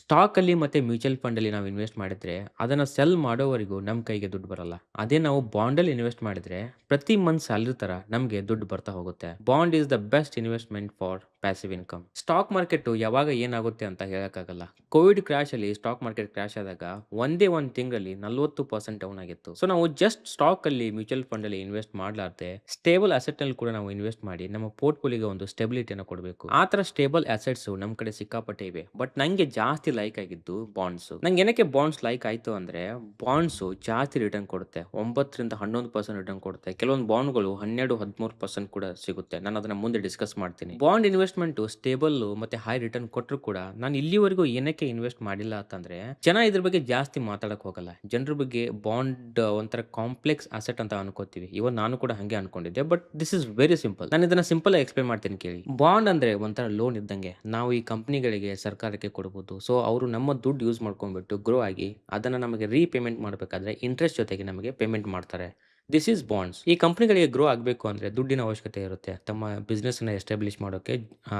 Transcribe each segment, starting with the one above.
ಸ್ಟಾಕಲ್ಲಿ ಮತ್ತು ಮ್ಯೂಚುವಲ್ ಫಂಡಲ್ಲಿ ನಾವು ಇನ್ವೆಸ್ಟ್ ಮಾಡಿದರೆ ಅದನ್ನು ಸೆಲ್ ಮಾಡೋವರೆಗೂ ನಮ್ಮ ಕೈಗೆ ದುಡ್ಡು ಬರಲ್ಲ. ಅದೇ ನಾವು ಬಾಂಡಲ್ಲಿ ಇನ್ವೆಸ್ಟ್ ಮಾಡಿದರೆ ಪ್ರತಿ ಮಂತ್ ಸ್ಯಾಲರಿ ಥರ ನಮಗೆ ದುಡ್ಡು ಬರ್ತಾ ಹೋಗುತ್ತೆ. Bond is the best investment for passive income. Stock market ಯಾವಾಗ ಏನಾಗುತ್ತೆ ಅಂತ ಹೇಳಕ್ಕಾಗಲ್ಲ. ಕೋವಿಡ್ ಕ್ರ್ಯಾಶಲ್ಲಿ ಸ್ಟಾಕ್ ಮಾರ್ಕೆಟ್ ಕ್ರ್ಯಾಶ್ ಆದಾಗ ಒಂದೇ ಒಂದು ತಿಂಗಳಲ್ಲಿ 40% ಡೌನ್ ಆಗಿತ್ತು. ಸೊ ನಾವು ಜಸ್ಟ್ ಸ್ಟಾಕಲ್ಲಿ ಮ್ಯೂಚುವಲ್ ಫಂಡಲ್ಲಿ ಇನ್ವೆಸ್ಟ್ ಮಾಡಲಾರ್ದೆ ಸ್ಟೇಬಲ್ ಅಸೆಟ್‌ನಲ್ಲಿ ಕೂಡ ನಾವು ಇನ್ವೆಸ್ಟ್ ಮಾಡಿ ನಮ್ಮ ಪೋರ್ಟ್‌ಫೋಲಿಯೋಗೆ ಒಂದು ಸ್ಟೆಬಿಲಿಟಿಯನ್ನು ಕೊಡಬೇಕು. ಆ ಥರ ಸ್ಟೇಬಲ್ ಅಸೆಟ್ಸು ನಮ್ಮ ಕಡೆ ಸಿಕ್ಕಾಪಟ್ಟೆ ಇವೆ. ಬಟ್ ನಂಗೆ ಜಾಸ್ತಿ ಲೈಕ್ ಆಗಿದ್ದು ಬಾಂಡ್ಸು. ನಂಗೆ ಏನಕ್ಕೆ ಬಾಂಡ್ಸ್ ಲೈಕ್ ಆಯ್ತು ಅಂದ್ರೆ ಬಾಂಡ್ಸು ಜಾಸ್ತಿ ರಿಟರ್ನ್ ಕೊಡುತ್ತೆ. 9-11% ರಿಟರ್ನ್ ಕೊಡುತ್ತೆ. ಕೆಲವೊಂದು ಬಾಂಡ್‌ಗಳು 12-13% ಕೂಡ ಸಿಗುತ್ತೆ. ನಾನು ಅದನ್ನ ಮುಂದೆ ಡಿಸ್ಕಸ್ ಮಾಡ್ತೀನಿ. ಬಾಂಡ್ ಇನ್ವೆಸ್ಟ್‌ಮೆಂಟು ಸ್ಟೇಬಲ್ಲು ಮತ್ತೆ ಹೈ ರಿಟರ್ನ್ ಕೊಟ್ಟರು ಕೂಡ ನಾನು ಇಲ್ಲಿವರೆಗೂ ಏನಕ್ಕೆ ಇನ್ವೆಸ್ಟ್ ಮಾಡಿಲ್ಲ ಅಂತಂದ್ರೆ ಜನ ಇದ್ರ ಬಗ್ಗೆ ಜಾಸ್ತಿ ಮಾತಾಡಕ್ ಹೋಗಲ್ಲ. ಜನರ ಬಗ್ಗೆ ಬಾಂಡ್ ಒಂಥರ ಕಾಂಪ್ಲೆಕ್ಸ್ ಅಸೆಟ್ ಅಂತ ಅನ್ಕೋತೀವಿ. ಇವನ್ ನಾನು ಕೂಡ ಹಂಗೆ ಅನ್ಕೊಂಡಿದ್ದೆ. But this is very simple. ನಾನು ಇದನ್ನ ಸಿಂಪಲ್ ಆಗಿ ಎಕ್ಸ್‌ಪ್ಲೇನ್ ಮಾಡ್ತೀನಿ ಕೇಳಿ. ಬಾಂಡ್ ಅಂದ್ರೆ ಒಂಥರ ಲೋನ್ ಇದ್ದಂಗೆ. ನಾವು ಈ ಕಂಪನಿಗಳಿಗೆ ಸರ್ಕಾರಕ್ಕೆ ಕೊಡಬಹುದು. ಸೊ ಅವರು ನಮ್ಮ ದುಡ್ಡು ಯೂಸ್ ಮಾಡ್ಕೊಂಡ್ಬಿಟ್ಟು ಗ್ರೋ ಆಗಿ ಅದನ್ನ ನಮಗೆ ರೀಪೇಮೆಂಟ್ ಮಾಡಬೇಕಾದ್ರೆ ಇಂಟ್ರೆಸ್ಟ್ ಜೊತೆಗೆ ನಮಗೆ ಪೇಮೆಂಟ್ ಮಾಡ್ತಾರೆ. This is bonds. ಈ ಕಂಪನಿಗಳಿಗೆ ಗ್ರೋ ಆಗಬೇಕು ಅಂದ್ರೆ ದುಡ್ಡಿನ ಅವಶ್ಯಕತೆ ಇರುತ್ತೆ. ತಮ್ಮ ಬಿಸ್ನೆಸ್‌ನ ಎಸ್ಟಾಬ್ಲಿಷ್ ಮಾಡೋಕೆ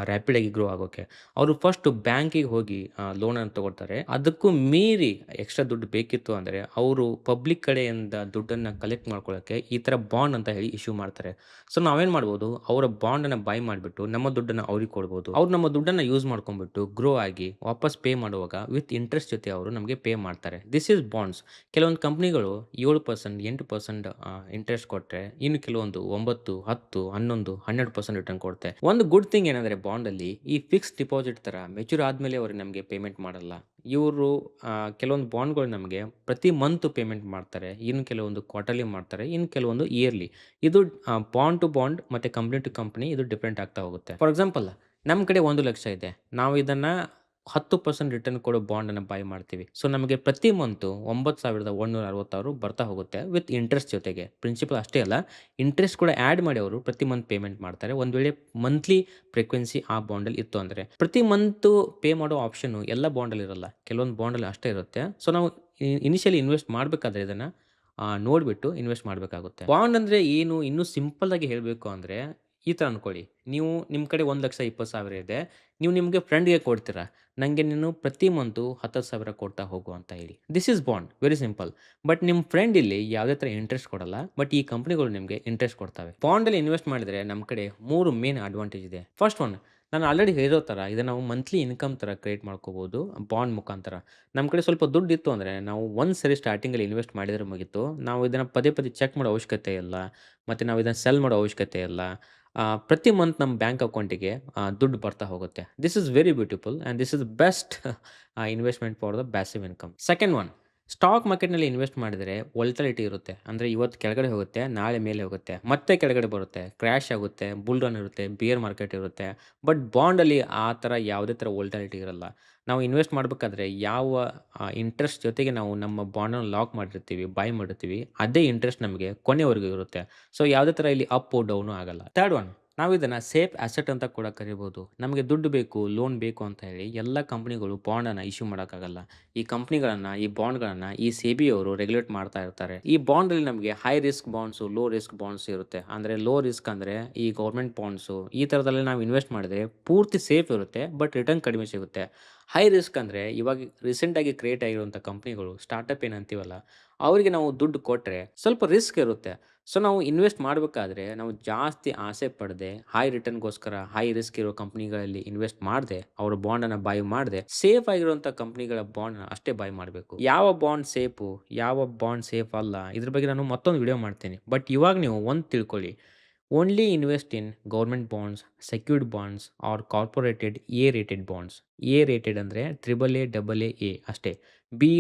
ರ್ಯಾಪಿಡ್ ಆಗಿ ಗ್ರೋ ಆಗೋಕೆ. ಅವರು ಫಸ್ಟ್ ಬ್ಯಾಂಕಿಗೆ ಹೋಗಿ ಲೋನ್ ಅನ್ನು ತಗೊಳ್ತಾರೆ. ಅದಕ್ಕೂ ಮೀರಿ ಎಕ್ಸ್ಟ್ರಾ ದುಡ್ಡು ಬೇಕಿತ್ತು ಅಂದ್ರೆ ಅವರು ಪಬ್ಲಿಕ್ ಕಡೆಯಿಂದ ದುಡ್ಡನ್ನ ಕಲೆಕ್ಟ್ ಮಾಡ್ಕೊಳ್ಳೋಕೆ ಈ ತರ ಬಾಂಡ್ ಅಂತ ಹೇಳಿ ಇಶ್ಯೂ ಮಾಡ್ತಾರೆ. ಸೊ ನಾವೇನ್ ಮಾಡ್ಬೋದು, ಅವರ ಬಾಂಡನ್ನ ಬೈ ಮಾಡಿಬಿಟ್ಟು ನಮ್ಮ ದುಡ್ಡನ್ನ ಅವ್ರಿಗೆ ಕೊಡ್ಬೋದು. ಅವ್ರು ನಮ್ಮ ದುಡ್ಡನ್ನ ಯೂಸ್ ಮಾಡ್ಕೊಂಡ್ಬಿಟ್ಟು ಗ್ರೋ ಆಗಿ ವಾಪಸ್ ಪೇ ಮಾಡುವಾಗ ವಿತ್ ಇಂಟ್ರೆಸ್ಟ್ ಜೊತೆ ಅವರು ನಮಗೆ ಪೇ ಮಾಡ್ತಾರೆ. This is bonds. ಕೆಲವೊಂದು ಕಂಪನಿಗಳು 7%, 8% ಇಂಟ್ರೆಸ್ಟ್ ಕೊಟ್ರೆ, ಇನ್ನು ಕೆಲವೊಂದು 9, 10, 11, 12% ರಿಟರ್ನ್ ಕೊಡುತ್ತೆ. ಒಂದು ಗುಡ್ ಥಿಂಗ್ ಏನಂದ್ರೆ ಬಾಂಡಲ್ಲಿ ಈ ಫಿಕ್ಸ್ಡ್ ಡಿಪಾಸಿಟ್ ತರ ಮೆಚೂರ್ ಆದ್ಮೇಲೆ ಅವರು ನಮಗೆ ಪೇಮೆಂಟ್ ಮಾಡಲ್ಲ. ಇವರು ಕೆಲವೊಂದು ಬಾಂಡ್‌ಗಳು ನಮಗೆ ಪ್ರತಿ ಮಂತ್ ಪೇಮೆಂಟ್ ಮಾಡ್ತಾರೆ. ಇನ್ನು ಕೆಲವೊಂದು ಕ್ವಾರ್ಟರ್ಲಿ ಮಾಡ್ತಾರೆ. ಇನ್ನು ಕೆಲವೊಂದು ಇಯರ್ಲಿ. ಇದು ಬಾಂಡ್ ಟು ಬಾಂಡ್ ಮತ್ತೆ ಕಂಪನಿ ಟು ಕಂಪನಿ ಇದು ಡಿಫರೆಂಟ್ ಆಗ್ತಾ ಹೋಗುತ್ತೆ. ಫಾರ್ ಎಕ್ಸಾಂಪಲ್ ನಮ್ಮ ಕಡೆ 1,00,000 ಇದೆ. ನಾವು ಇದನ್ನ 10% ರಿಟರ್ನ್ ಕೊಡೋ ಬಾಂಡನ್ನ ಬೈ ಮಾಡ್ತೀವಿ. ಸೊ ನಮಗೆ ಪ್ರತಿ ಮಂತು 9,166 ಬರ್ತಾ ಹೋಗುತ್ತೆ ವಿತ್ ಇಂಟ್ರೆಸ್ಟ್ ಜೊತೆಗೆ. ಪ್ರಿನ್ಸಿಪಲ್ ಅಷ್ಟೇ ಅಲ್ಲ, ಇಂಟ್ರೆಸ್ಟ್ ಕೂಡ ಆಡ್ ಮಾಡಿ ಅವರು ಪ್ರತಿ ಮಂತ್ ಪೇಮೆಂಟ್ ಮಾಡ್ತಾರೆ. ಒಂದು ವೇಳೆ ಮಂತ್ಲಿ ಫ್ರೀಕ್ವೆನ್ಸಿ ಆ ಬಾಂಡಲ್ಲಿ ಇತ್ತು ಅಂದ್ರೆ. ಪ್ರತಿ ಮಂತು ಪೇ ಮಾಡೋ ಆಪ್ಷನ್ ಎಲ್ಲ ಬಾಂಡಲ್ಲಿ ಇರಲ್ಲ. ಕೆಲವೊಂದು ಬಾಂಡಲ್ಲಿ ಅಷ್ಟೇ ಇರುತ್ತೆ. ಸೊ ನಾವು ಇನಿಷಿಯಲಿ ಇನ್ವೆಸ್ಟ್ ಮಾಡಬೇಕಾದ್ರೆ ಇದನ್ನ ನೋಡ್ಬಿಟ್ಟು ಇನ್ವೆಸ್ಟ್ ಮಾಡಬೇಕಾಗುತ್ತೆ. ಬಾಂಡ್ ಅಂದ್ರೆ ಏನು? ಇನ್ನೂ ಸಿಂಪಲ್ ಆಗಿ ಹೇಳಬೇಕು ಅಂದ್ರೆ ಈ ಥರ ಅನ್ಕೊಳ್ಳಿ. ನೀವು ನಿಮ್ಮ ಕಡೆ 1,20,000 ಇದೆ. ನೀವು ನಿಮಗೆ ಫ್ರೆಂಡ್‌ಗೆ ಕೊಡ್ತೀರಾ. ನಂಗೆ ನೀನು ಪ್ರತಿ ಮಂತು 10,000 ಕೊಡ್ತಾ ಹೋಗು ಅಂತ ಹೇಳಿ. This is bond. Very simple. But ನಿಮ್ಮ ಫ್ರೆಂಡ್ ಇಲ್ಲಿ ಯಾವುದೇ ಥರ ಇಂಟ್ರೆಸ್ಟ್ ಕೊಡಲ್ಲ. ಬಟ್ ಈ ಕಂಪನಿಗಳು ನಿಮಗೆ ಇಂಟ್ರೆಸ್ಟ್ ಕೊಡ್ತವೆ. ಬಾಂಡಲ್ಲಿ ಇನ್ವೆಸ್ಟ್ ಮಾಡಿದ್ರೆ ನಮ್ಮ ಕಡೆ 3 ಮೇನ್ ಅಡ್ವಾಂಟೇಜ್ ಇದೆ. ಫಸ್ಟ್ ಒನ್, ನಾನು ಆಲ್ರೆಡಿ ಹೇಳಿರೋ ಥರ ಇದನ್ನ ನಾವು ಮಂತ್ಲಿ ಇನ್ಕಮ್ ಥರ ಕ್ರಿಯೇಟ್ ಮಾಡ್ಕೋಬಹುದು ಬಾಂಡ್ ಮುಖಾಂತರ. ನಮ್ಮ ಕಡೆ ಸ್ವಲ್ಪ ದುಡ್ಡಿತ್ತು ಅಂದ್ರೆ ನಾವು ಒಂದು ಸರಿ ಸ್ಟಾರ್ಟಿಂಗಲ್ಲಿ ಇನ್ವೆಸ್ಟ್ ಮಾಡಿದ್ರೆ ಮುಗೀತು. ನಾವು ಇದನ್ನ ಪದೇ ಪದೇ ಚೆಕ್ ಮಾಡೋ ಅವಶ್ಯಕತೆ ಇಲ್ಲ. ಮತ್ತೆ ನಾವು ಇದನ್ನ ಸೆಲ್ ಮಾಡೋ ಅವಶ್ಯಕತೆ ಇಲ್ಲ. ಪ್ರತಿ ಮಂತ್ ನಮ್ಮ ಬ್ಯಾಂಕ್ ಅಕೌಂಟಿಗೆ ದುಡ್ಡು ಬರ್ತಾ ಹೋಗುತ್ತೆ. This is very beautiful and this is best investment for the passive income. Second one, stock ಮಾರ್ಕೆಟ್‌ನಲ್ಲಿ ಇನ್ವೆಸ್ಟ್ ಮಾಡಿದರೆ ವೊಲಟಿಲಿಟಿ ಇರುತ್ತೆ. ಅಂದರೆ ಇವತ್ತು ಕೆಳಗಡೆ ಹೋಗುತ್ತೆ, ನಾಳೆ ಮೇಲೆ ಹೋಗುತ್ತೆ, ಮತ್ತೆ ಕೆಳಗಡೆ ಬರುತ್ತೆ, ಕ್ರ್ಯಾಶ್ ಆಗುತ್ತೆ, ಬುಲ್ ರನ್ ಇರುತ್ತೆ, ಬಿಯರ್ ಮಾರ್ಕೆಟ್ ಇರುತ್ತೆ. ಬಟ್ ಬಾಂಡಲ್ಲಿ ಆ ಥರ ಯಾವುದೇ ಥರ ವೊಲಟಿಲಿಟಿ ಇರಲ್ಲ. ನಾವು ಇನ್ವೆಸ್ಟ್ ಮಾಡಬೇಕಾದ್ರೆ ಯಾವ ಇಂಟ್ರೆಸ್ಟ್ ಜೊತೆಗೆ ನಾವು ನಮ್ಮ ಬಾಂಡನ್ನ ಲಾಕ್ ಮಾಡಿರ್ತೀವಿ, ಬೈ ಮಾಡಿರ್ತೀವಿ, ಅದೇ ಇಂಟ್ರೆಸ್ಟ್ ನಮಗೆ ಕೊನೆವರೆಗೂ ಇರುತ್ತೆ. ಸೊ ಯಾವುದೇ ಥರ ಇಲ್ಲಿ ಅಪ್ಪು ಡೌನು ಆಗಲ್ಲ. ಥರ್ಡ್ ಒನ್, ನಾವು ಇದನ್ನ ಸೇಫ್ ಅಸೆಟ್ ಅಂತ ಕೂಡ ಕರಿಬಹುದು. ನಮಗೆ ದುಡ್ಡು ಬೇಕು, ಲೋನ್ ಬೇಕು ಅಂತ ಹೇಳಿ ಎಲ್ಲ ಕಂಪನಿಗಳು ಬಾಂಡನ್ನ ಇಶ್ಯೂ ಮಾಡೋಕ್ಕಾಗಲ್ಲ. ಈ ಕಂಪನಿಗಳನ್ನ, ಈ ಬಾಂಡ್‌ಗಳನ್ನ ಈ ಸೆಬಿ ಅವರು ರೆಗ್ಯುಲೇಟ್ ಮಾಡ್ತಾ ಇರ್ತಾರೆ. ಈ ಬಾಂಡಲ್ಲಿ ನಮಗೆ high risk bonds, low risk bonds ಇರುತ್ತೆ. ಅಂದ್ರೆ ಲೋ ರಿಸ್ಕ್ ಅಂದ್ರೆ ಈ ಗವರ್ನಮೆಂಟ್ ಬಾಂಡ್ಸು ಈ ಥರದಲ್ಲಿ ನಾವು ಇನ್ವೆಸ್ಟ್ ಮಾಡಿದ್ರೆ ಪೂರ್ತಿ ಸೇಫ್ ಇರುತ್ತೆ. ಬಟ್ ರಿಟರ್ನ್ ಕಡಿಮೆ ಸಿಗುತ್ತೆ. ಹೈ ರಿಸ್ಕ್ ಅಂದ್ರೆ ಇವಾಗ ರೀಸೆಂಟಾಗಿ ಕ್ರಿಯೇಟ್ ಆಗಿರುವಂಥ ಕಂಪನಿಗಳು, ಸ್ಟಾರ್ಟಪ್ ಏನು ಅಂತೀವಲ್ಲ, ಅವರಿಗೆ ನಾವು ದುಡ್ಡು ಕೊಟ್ರೆ ಸ್ವಲ್ಪ ರಿಸ್ಕ್ ಇರುತ್ತೆ. ಸೊ ನಾವು ಇನ್ವೆಸ್ಟ್ ಮಾಡಬೇಕಾದ್ರೆ ನಾವು ಜಾಸ್ತಿ ಆಸೆ ಪಡದೆ ಹೈ ರಿಟರ್ನ್‌ಗೋಸ್ಕರ ಹೈ ರಿಸ್ಕ್ ಇರೋ ಕಂಪನಿಗಳಲ್ಲಿ ಇನ್ವೆಸ್ಟ್ ಮಾಡದೆ, ಅವರ ಬಾಂಡನ್ನ ಬೈ ಮಾಡದೆ, ಸೇಫ್ ಆಗಿರುವಂಥ ಕಂಪನಿಗಳ ಬಾಂಡ್‌ನ ಅಷ್ಟೇ ಬೈ ಮಾಡಬೇಕು. ಯಾವ ಬಾಂಡ್ ಸೇಫು, ಯಾವ ಬಾಂಡ್ ಸೇಫ್ ಅಲ್ಲ, ಇದ್ರ ಬಗ್ಗೆ ನಾನು ಮತ್ತೊಂದು ವಿಡಿಯೋ ಮಾಡ್ತೀನಿ. ಬಟ್ ಇವಾಗ ನೀವು ಒಂದು ತಿಳ್ಕೊಳ್ಳಿ. Only invest in government bonds, secured bonds or corporated A rated bonds. A rated ಅಂದರೆ triple A, double A, A ಅಷ್ಟೇ. B,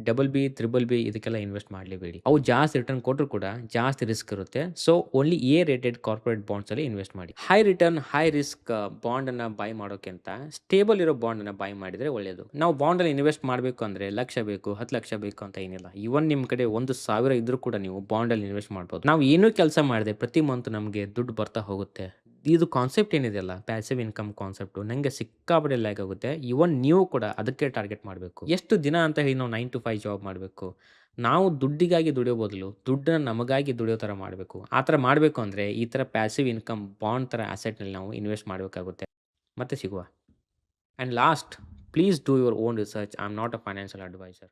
double B, triple B ಇದಕ್ಕೆಲ್ಲ ಇನ್ವೆಸ್ಟ್ ಮಾಡಲೇಬೇಡಿ. ಅವು ಜಾಸ್ತಿ ರಿಟರ್ನ್ ಕೊಟ್ಟರು ಕೂಡ ಜಾಸ್ತಿ ರಿಸ್ಕ್ ಇರುತ್ತೆ. So only A rated corporate ಬಾಂಡ್ಸಲ್ಲಿ ಇನ್ವೆಸ್ಟ್ ಮಾಡಿ. ಹೈ ರಿಟರ್ನ್, ಹೈ ರಿಸ್ಕ್ ಬಾಂಡನ್ನು ಬೈ ಮಾಡೋಕ್ಕಿಂತ ಸ್ಟೇಬಲ್ ಇರೋ ಬಾಂಡನ್ನು ಬೈ ಮಾಡಿದರೆ ಒಳ್ಳೆಯದು. ನಾವು ಬಾಂಡಲ್ಲಿ ಇನ್ವೆಸ್ಟ್ ಮಾಡಬೇಕು ಅಂದರೆ ಲಕ್ಷ ಬೇಕು, 10 ಲಕ್ಷ ಬೇಕು ಅಂತ ಏನಿಲ್ಲ. ಇವನ್ ನಿಮ್ಮ ಕಡೆ 1,000 ಇದ್ರೂ ಕೂಡ ನೀವು ಬಾಂಡಲ್ಲಿ ಇನ್ವೆಸ್ಟ್ ಮಾಡ್ಬೋದು. ನಾವು ಏನೂ ಕೆಲಸ ಮಾಡದೆ ಪ್ರತಿ ಮಂತ್ ನಮಗೆ ದುಡ್ಡು ಬರ್ತಾ ಹೋಗುತ್ತೆ. ಇದು ಕಾನ್ಸೆಪ್ಟ್ ಏನಿದೆಯಲ್ಲ, ಪ್ಯಾಸಿವ್ ಇನ್ಕಮ್ ಕಾನ್ಸೆಪ್ಟು ನಂಗೆ ಸಿಕ್ಕಾಪಟ್ಟೆ ಲೈಕ್ ಆಗುತ್ತೆ. ಇವನ್ ನೀವು ಕೂಡ ಅದಕ್ಕೆ ಟಾರ್ಗೆಟ್ ಮಾಡಬೇಕು. ಎಷ್ಟು ದಿನ ಅಂತ ಹೇಳಿ ನಾವು 9 to 5 ಜಾಬ್ ಮಾಡಬೇಕು. ನಾವು ದುಡ್ಡಿಗಾಗಿ ದುಡಿಯೋ ಬದಲು ದುಡ್ಡನ್ನ ನಮಗಾಗಿ ದುಡಿಯೋ ಥರ ಮಾಡಬೇಕು. ಆ ಥರ ಮಾಡಬೇಕು ಅಂದರೆ ಈ ಥರ ಪ್ಯಾಸಿವ್ ಇನ್ಕಮ್ ಬಾಂಡ್ ಥರ ಅಸೆಟ್‌ನಲ್ಲಿ ನಾವು ಇನ್ವೆಸ್ಟ್ ಮಾಡಬೇಕಾಗುತ್ತೆ. ಮತ್ತೆ ಸಿಗುವ. And last, please do your own research. I am not a financial adviser.